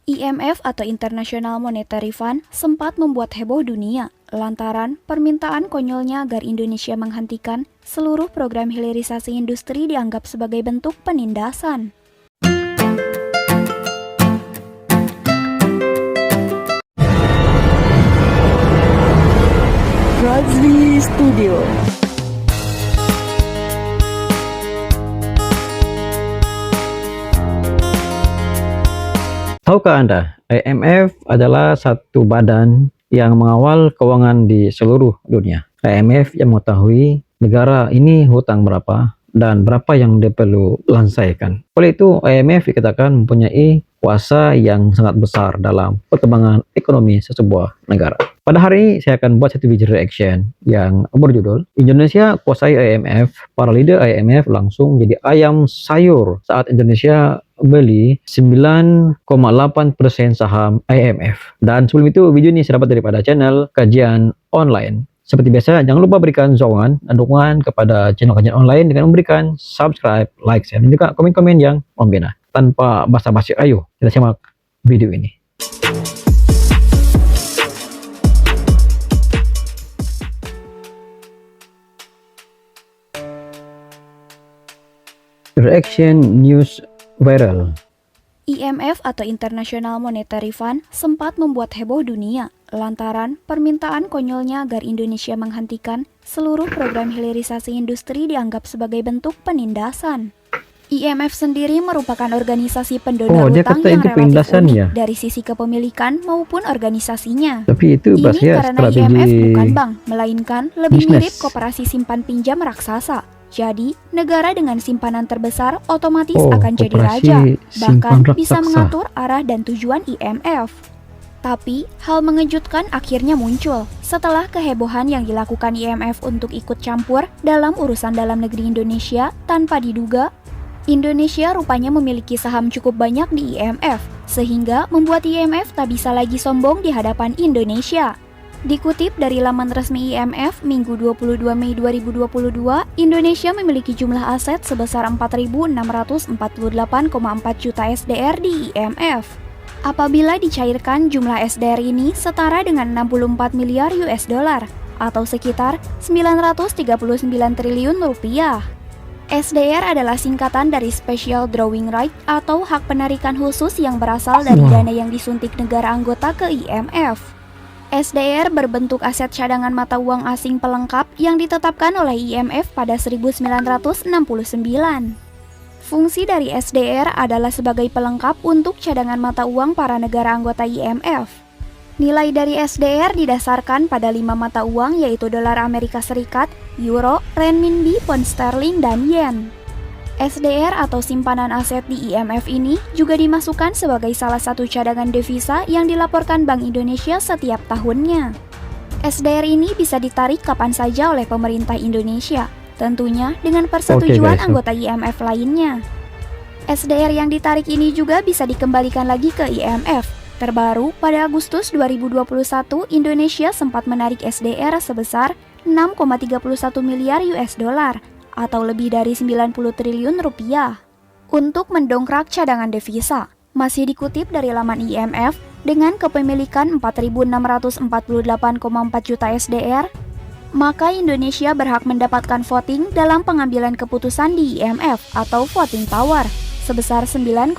IMF atau International Monetary Fund sempat membuat heboh dunia lantaran permintaan konyolnya agar Indonesia menghentikan seluruh program hilirisasi industri dianggap sebagai bentuk penindasan. Razli Studio. Tahukah Anda, IMF adalah satu badan yang mengawal keuangan di seluruh dunia. IMF yang mengetahui negara ini hutang berapa dan berapa yang dia perlu lansaikan. Oleh itu, IMF dikatakan mempunyai kuasa yang sangat besar dalam perkembangan ekonomi sebuah negara. Pada hari ini, saya akan buat satu video reaction yang berjudul Indonesia kuasai IMF, para leader IMF langsung jadi ayam sayur saat Indonesia beli 9,8% saham IMF. Dan sebelum itu, video ini saya dapat daripada channel Kajian Online. Seperti biasa, jangan lupa berikan sokongan dan dukungan kepada channel Kajian Online dengan memberikan subscribe, like, share, dan juga komen-komen yang membina. Tanpa basa-basi, ayo kita simak video ini. Reaction News Viral. IMF atau International Monetary Fund sempat membuat heboh dunia lantaran permintaan konyolnya agar Indonesia menghentikan seluruh program hilirisasi industri dianggap sebagai bentuk penindasan. IMF sendiri merupakan organisasi pendonor hutang yang relatif unik dari sisi kepemilikan maupun organisasinya. Tapi itu ini karena IMF bukan bank, melainkan lebih mirip koperasi simpan pinjam raksasa. Jadi, negara dengan simpanan terbesar otomatis akan jadi raja, bahkan bisa mengatur arah dan tujuan IMF. Tapi, hal mengejutkan akhirnya muncul setelah kehebohan yang dilakukan IMF untuk ikut campur dalam urusan dalam negeri Indonesia tanpa diduga. Indonesia rupanya memiliki saham cukup banyak di IMF, sehingga membuat IMF tak bisa lagi sombong di hadapan Indonesia. Dikutip dari laman resmi IMF, Minggu 22 Mei 2022, Indonesia memiliki jumlah aset sebesar 4.648,4 juta SDR di IMF. Apabila dicairkan, jumlah SDR ini setara dengan 64 miliar US dollar atau sekitar 939 triliun rupiah. SDR adalah singkatan dari Special Drawing Right atau hak penarikan khusus yang berasal dari dana yang disuntik negara anggota ke IMF. SDR berbentuk aset cadangan mata uang asing pelengkap yang ditetapkan oleh IMF pada 1969. Fungsi dari SDR adalah sebagai pelengkap untuk cadangan mata uang para negara anggota IMF. Nilai dari SDR didasarkan pada 5 mata uang yaitu dolar Amerika Serikat, euro, renminbi, pound sterling, dan yen. SDR atau simpanan aset di IMF ini juga dimasukkan sebagai salah satu cadangan devisa yang dilaporkan Bank Indonesia setiap tahunnya. SDR ini bisa ditarik kapan saja oleh pemerintah Indonesia, tentunya dengan persetujuan anggota IMF lainnya. SDR yang ditarik ini juga bisa dikembalikan lagi ke IMF. Terbaru, pada Agustus 2021, Indonesia sempat menarik SDR sebesar 6,31 miliar US dollar atau lebih dari 90 triliun rupiah untuk mendongkrak cadangan devisa. Masih dikutip dari laman IMF, dengan kepemilikan 4.648,4 juta SDR, maka Indonesia berhak mendapatkan voting dalam pengambilan keputusan di IMF atau voting power sebesar 9,8%.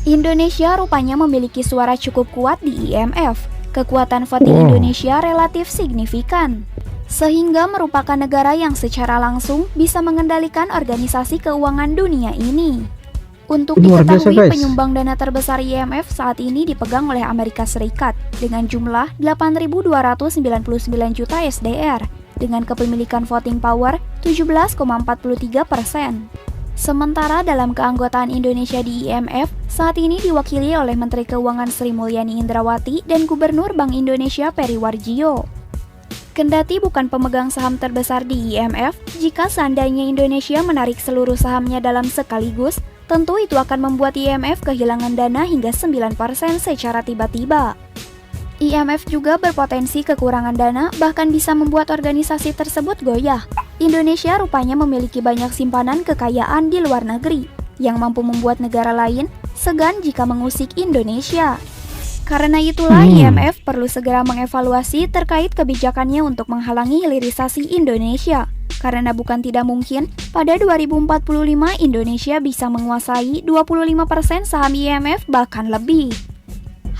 Indonesia rupanya memiliki suara cukup kuat di IMF. Kekuatan voting Indonesia relatif signifikan, sehingga merupakan negara yang secara langsung bisa mengendalikan organisasi keuangan dunia ini. Untuk diketahui, penyumbang dana terbesar IMF saat ini dipegang oleh Amerika Serikat dengan jumlah 8.299 juta SDR dengan kepemilikan voting power 17,43%. Sementara dalam keanggotaan Indonesia di IMF saat ini diwakili oleh Menteri Keuangan Sri Mulyani Indrawati dan Gubernur Bank Indonesia Peri Warjio. Kendati bukan pemegang saham terbesar di IMF, jika seandainya Indonesia menarik seluruh sahamnya dalam sekaligus, tentu itu akan membuat IMF kehilangan dana hingga 9% secara tiba-tiba. IMF juga berpotensi kekurangan dana, bahkan bisa membuat organisasi tersebut goyah. Indonesia rupanya memiliki banyak simpanan kekayaan di luar negeri, yang mampu membuat negara lain segan jika mengusik Indonesia. Karena itulah IMF perlu segera mengevaluasi terkait kebijakannya untuk menghalangi hilirisasi Indonesia. Karena bukan tidak mungkin, pada 2045 Indonesia bisa menguasai 25% saham IMF bahkan lebih.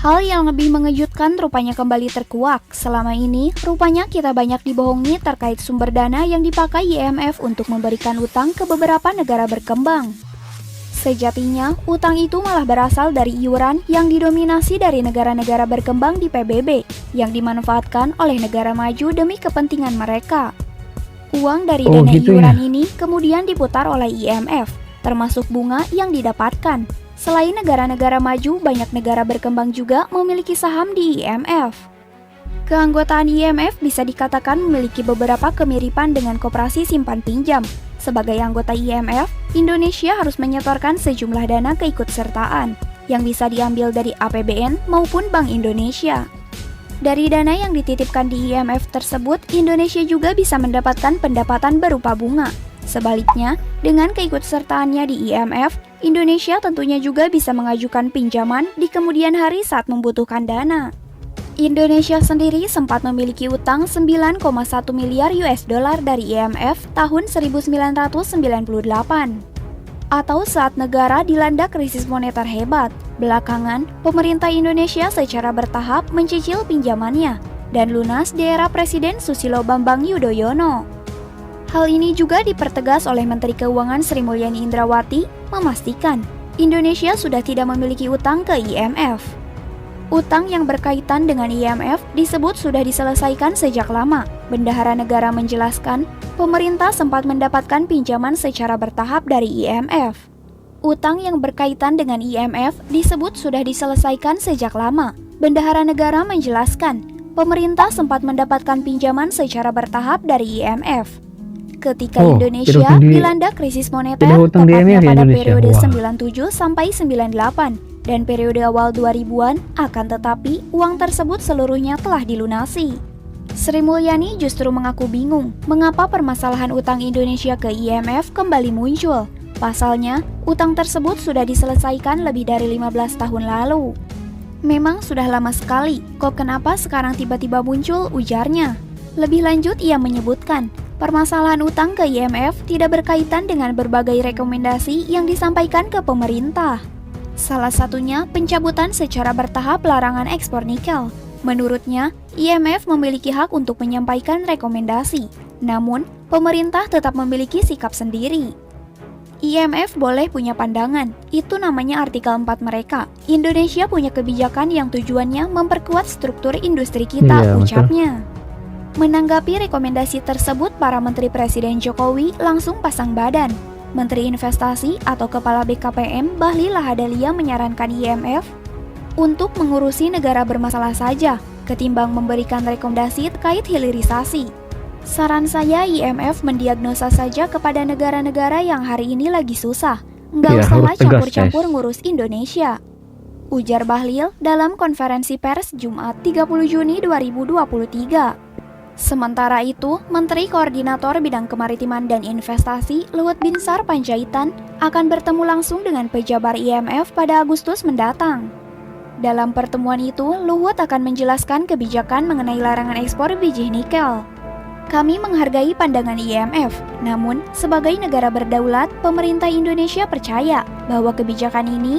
Hal yang lebih mengejutkan rupanya kembali terkuak. Selama ini, rupanya kita banyak dibohongi terkait sumber dana yang dipakai IMF untuk memberikan utang ke beberapa negara berkembang. Sejatinya, utang itu malah berasal dari iuran yang didominasi dari negara-negara berkembang di PBB, yang dimanfaatkan oleh negara maju demi kepentingan mereka. Uang dari dana iuran ini kemudian diputar oleh IMF, termasuk bunga yang didapatkan. Selain negara-negara maju, banyak negara berkembang juga memiliki saham di IMF. Keanggotaan IMF bisa dikatakan memiliki beberapa kemiripan dengan koperasi simpan pinjam. Sebagai anggota IMF, Indonesia harus menyetorkan sejumlah dana keikutsertaan yang bisa diambil dari APBN maupun Bank Indonesia. Dari dana yang dititipkan di IMF tersebut, Indonesia juga bisa mendapatkan pendapatan berupa bunga. Sebaliknya, dengan keikutsertaannya di IMF, Indonesia tentunya juga bisa mengajukan pinjaman di kemudian hari saat membutuhkan dana. Indonesia sendiri sempat memiliki utang 9,1 miliar US dollar dari IMF tahun 1998. Atau saat negara dilanda krisis moneter hebat. Belakangan, pemerintah Indonesia secara bertahap mencicil pinjamannya dan lunas di era Presiden Susilo Bambang Yudhoyono. Hal ini juga dipertegas oleh Menteri Keuangan Sri Mulyani Indrawati memastikan Indonesia sudah tidak memiliki utang ke IMF. Utang yang berkaitan dengan IMF disebut sudah diselesaikan sejak lama. Bendahara negara menjelaskan, pemerintah sempat mendapatkan pinjaman secara bertahap dari IMF. Utang yang berkaitan dengan IMF disebut sudah diselesaikan sejak lama. Bendahara negara menjelaskan, pemerintah sempat mendapatkan pinjaman secara bertahap dari IMF. Ketika Indonesia dilanda krisis moneter, tepatnya pada periode 97 sampai 98. Dan periode awal 2000-an, akan tetapi uang tersebut seluruhnya telah dilunasi. Sri Mulyani justru mengaku bingung mengapa permasalahan utang Indonesia ke IMF kembali muncul. Pasalnya, utang tersebut sudah diselesaikan lebih dari 15 tahun lalu. Memang sudah lama sekali, kok kenapa sekarang tiba-tiba muncul, ujarnya. Lebih lanjut ia menyebutkan, permasalahan utang ke IMF tidak berkaitan dengan berbagai rekomendasi yang disampaikan ke pemerintah. Salah satunya pencabutan secara bertahap larangan ekspor nikel. Menurutnya, IMF memiliki hak untuk menyampaikan rekomendasi. Namun, pemerintah tetap memiliki sikap sendiri. IMF boleh punya pandangan, itu namanya artikel 4 mereka. Indonesia punya kebijakan yang tujuannya memperkuat struktur industri kita, ucapnya. Menanggapi rekomendasi tersebut, para menteri Presiden Jokowi langsung pasang badan. Menteri Investasi atau Kepala BKPM Bahlil Lahadalia menyarankan IMF untuk mengurusi negara bermasalah saja, ketimbang memberikan rekomendasi terkait hilirisasi. Saran saya IMF mendiagnosa saja kepada negara-negara yang hari ini lagi susah, nggak usahlah campur-campur ngurus Indonesia. Ujar Bahlil dalam konferensi pers Jumat 30 Juni 2023. Sementara itu, Menteri Koordinator Bidang Kemaritiman dan Investasi Luhut Binsar Panjaitan akan bertemu langsung dengan pejabat IMF pada Agustus mendatang. Dalam pertemuan itu, Luhut akan menjelaskan kebijakan mengenai larangan ekspor biji nikel. Kami menghargai pandangan IMF, namun sebagai negara berdaulat, pemerintah Indonesia percaya bahwa kebijakan ini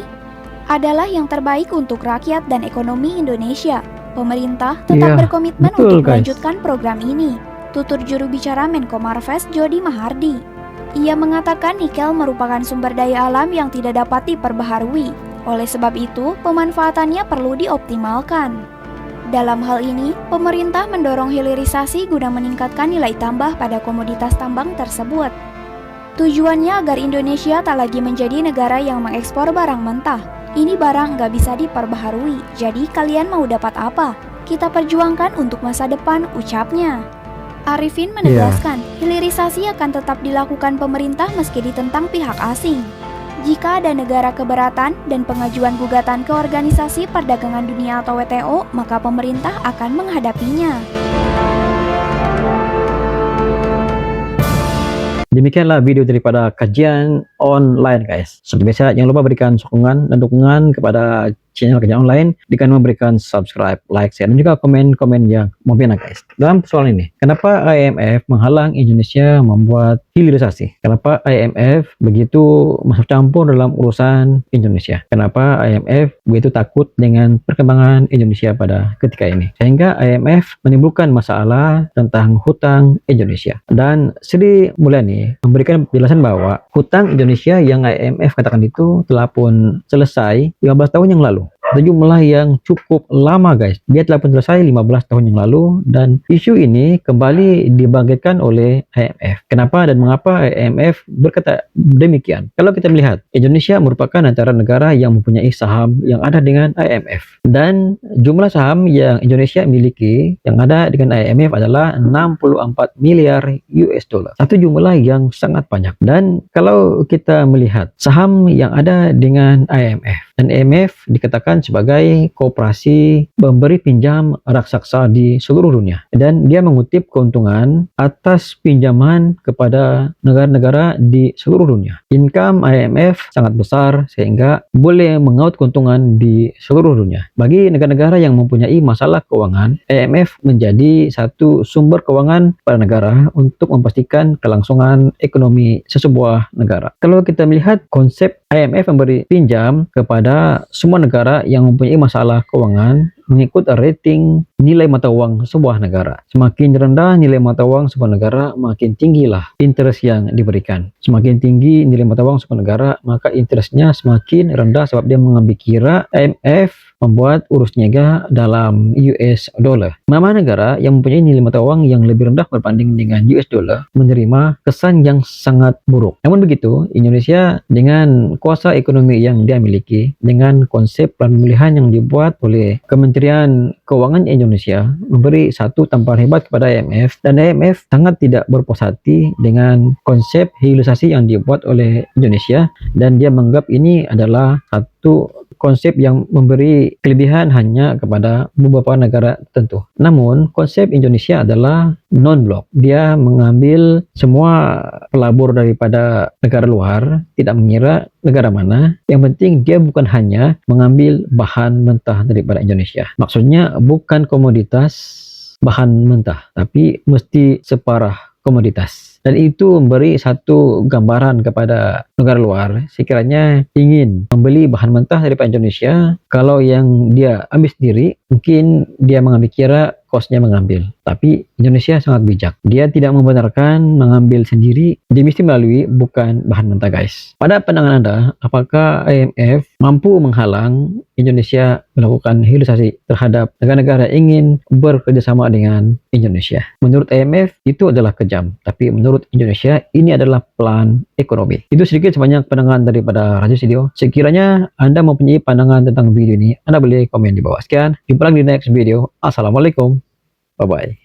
adalah yang terbaik untuk rakyat dan ekonomi Indonesia. Pemerintah tetap berkomitmen untuk melanjutkan program ini, tutur juru bicara Menko Marves Jody Mahardi. Ia mengatakan nikel merupakan sumber daya alam yang tidak dapat diperbaharui. Oleh sebab itu, pemanfaatannya perlu dioptimalkan. Dalam hal ini, pemerintah mendorong hilirisasi guna meningkatkan nilai tambah pada komoditas tambang tersebut. Tujuannya agar Indonesia tak lagi menjadi negara yang mengekspor barang mentah. Ini barang nggak bisa diperbaharui, jadi kalian mau dapat apa? Kita perjuangkan untuk masa depan, ucapnya. Arifin menegaskan, hilirisasi akan tetap dilakukan pemerintah meski ditentang pihak asing. Jika ada negara keberatan dan pengajuan gugatan ke Organisasi Perdagangan Dunia atau WTO, maka pemerintah akan menghadapinya. Demikianlah video daripada kajian online guys. Seperti biasa jangan lupa berikan sokongan dan dukungan kepada channel kajian online dengan memberikan subscribe, like, share, dan juga komen-komen yang membina guys. Dalam persoalan ini, kenapa IMF menghalang Indonesia membuat hilirisasi? Kenapa IMF begitu masuk campur dalam urusan Indonesia? Kenapa IMF begitu takut dengan perkembangan Indonesia pada ketika ini? Sehingga IMF menimbulkan masalah tentang hutang Indonesia. Dan Sri Mulyani memberikan penjelasan bahwa hutang Indonesia yang IMF katakan itu telah pun selesai 15 tahun yang lalu. Itu jumlah yang cukup lama guys. Dia telah pun selesai 15 tahun yang lalu dan isu ini kembali dibangkitkan oleh IMF. Kenapa dan mengapa IMF berkata demikian? Kalau kita melihat, Indonesia merupakan antara negara yang mempunyai saham yang ada dengan IMF. Dan jumlah saham yang Indonesia miliki yang ada dengan IMF adalah 64 miliar US dollar. Satu jumlah yang sangat banyak. Dan kalau kita melihat saham yang ada dengan IMF, dan IMF dikatakan sebagai koperasi memberi pinjam raksasa di seluruh dunia. Dan dia mengutip keuntungan atas pinjaman kepada negara-negara di seluruh dunia. Income IMF sangat besar sehingga boleh mengaut keuntungan di seluruh dunia. Bagi negara-negara yang mempunyai masalah keuangan, IMF menjadi satu sumber keuangan pada negara untuk memastikan kelangsungan ekonomi sesebuah negara. Kalau kita melihat konsep IMF memberi pinjam kepada semua negara yang mempunyai masalah keuangan mengikut rating nilai mata uang sebuah negara. Semakin rendah nilai mata uang sebuah negara, makin tinggilah interest yang diberikan. Semakin tinggi nilai mata uang sebuah negara, maka interestnya semakin rendah sebab dia mengambil kira IMF membuat urus niaga dalam US dollar. Mana negara yang mempunyai nilai mata uang yang lebih rendah berbanding dengan US dollar menerima kesan yang sangat buruk. Namun begitu, Indonesia dengan kuasa ekonomi yang dia miliki, dengan konsep plan pemulihan yang dibuat oleh Kementerian Keuangan Indonesia, memberi satu tamparan hebat kepada IMF, dan IMF sangat tidak berpuas hati dengan konsep hilirisasi yang dibuat oleh Indonesia, dan dia menganggap ini adalah satu konsep yang memberi kelebihan hanya kepada beberapa negara tertentu. Namun, konsep Indonesia adalah non-blok. Dia mengambil semua pelabur daripada negara luar, tidak mengira negara mana. Yang penting dia bukan hanya mengambil bahan mentah daripada Indonesia. Maksudnya bukan komoditas bahan mentah, tapi mesti separah komoditas. Dan itu memberi satu gambaran kepada negara luar sekiranya ingin membeli bahan mentah daripada Indonesia, kalau yang dia ambil sendiri mungkin dia mengambil kira kosnya mengambil. Tapi Indonesia sangat bijak. Dia tidak membenarkan mengambil sendiri. Dia mesti melalui bukan bahan mentah guys. Pada pandangan Anda, apakah IMF mampu menghalang Indonesia melakukan hilirisasi terhadap negara-negara yang ingin bekerjasama dengan Indonesia? Menurut IMF itu adalah kejam. Tapi menurut Indonesia ini adalah plan ekonomi. Itu sedikit sebanyak pandangan daripada Raja Studio. Sekiranya Anda mempunyai pandangan tentang video ini, Anda boleh komen di bawah. Sekian, jumpa lagi di next video. Assalamualaikum. Bye-bye.